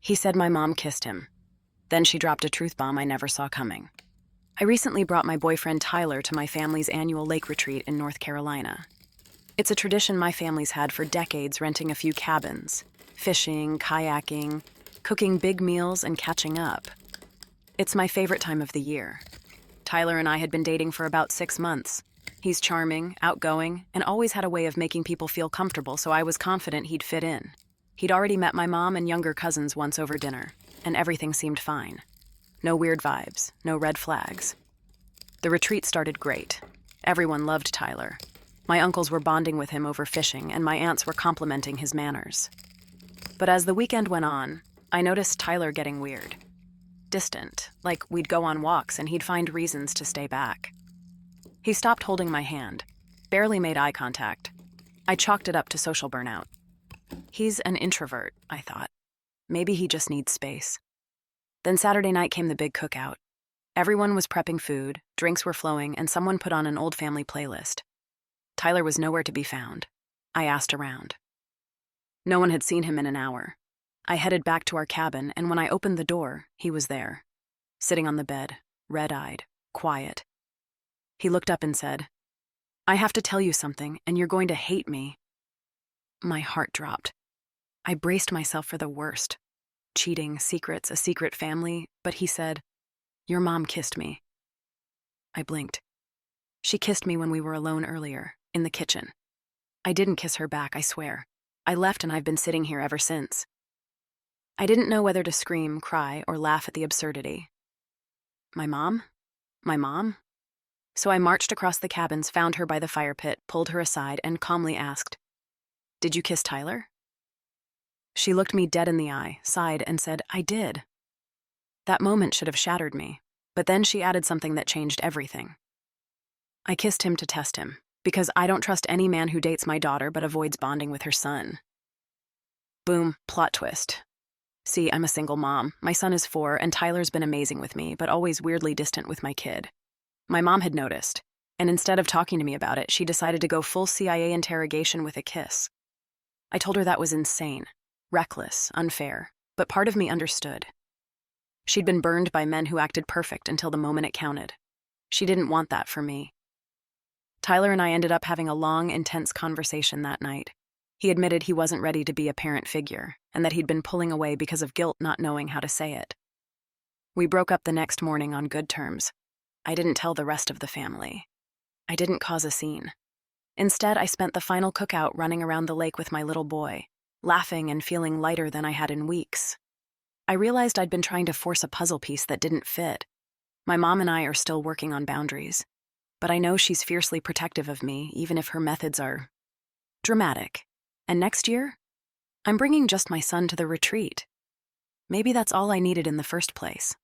He said my mom kissed him. Then she dropped a truth bomb I never saw coming. I recently brought my boyfriend Tyler to my family's annual lake retreat in North Carolina. It's a tradition my family's had for decades, renting a few cabins, fishing, kayaking, cooking big meals, and catching up. It's my favorite time of the year. Tyler and I had been dating for about 6 months. He's charming, outgoing, and always had a way of making people feel comfortable, so I was confident he'd fit in. He'd already met my mom and younger cousins once over dinner, and everything seemed fine. No weird vibes, no red flags. The retreat started great. Everyone loved Tyler. My uncles were bonding with him over fishing, and my aunts were complimenting his manners. But as the weekend went on, I noticed Tyler getting weird. Distant, like we'd go on walks and he'd find reasons to stay back. He stopped holding my hand, barely made eye contact. I chalked it up to social burnout. He's an introvert, I thought. Maybe he just needs space. Then Saturday night came the big cookout. Everyone was prepping food, drinks were flowing, and someone put on an old family playlist. Tyler was nowhere to be found. I asked around. No one had seen him in an hour. I headed back to our cabin, and when I opened the door, he was there, sitting on the bed, red-eyed, quiet. He looked up and said, "I have to tell you something, and you're going to hate me." My heart dropped. I braced myself for the worst. Cheating, secrets, a secret family, but he said, "Your mom kissed me." I blinked. She kissed me when we were alone earlier, in the kitchen. I didn't kiss her back, I swear. I left and I've been sitting here ever since. I didn't know whether to scream, cry, or laugh at the absurdity. My mom? My mom? So I marched across the cabins, found her by the fire pit, pulled her aside, and calmly asked, "Did you kiss Tyler?" She looked me dead in the eye, sighed, and said, "I did." That moment should have shattered me, but then she added something that changed everything. "I kissed him to test him, because I don't trust any man who dates my daughter but avoids bonding with her son." Boom, plot twist. See, I'm a single mom. My son is 4, and Tyler's been amazing with me, but always weirdly distant with my kid. My mom had noticed, and instead of talking to me about it, she decided to go full CIA interrogation with a kiss. I told her that was insane, reckless, unfair, but part of me understood. She'd been burned by men who acted perfect until the moment it counted. She didn't want that for me. Tyler and I ended up having a long, intense conversation that night. He admitted he wasn't ready to be a parent figure, and that he'd been pulling away because of guilt, not knowing how to say it. We broke up the next morning on good terms. I didn't tell the rest of the family. I didn't cause a scene. Instead, I spent the final cookout running around the lake with my little boy, laughing and feeling lighter than I had in weeks. I realized I'd been trying to force a puzzle piece that didn't fit. My mom and I are still working on boundaries, but I know she's fiercely protective of me, even if her methods are dramatic. And next year, I'm bringing just my son to the retreat. Maybe that's all I needed in the first place.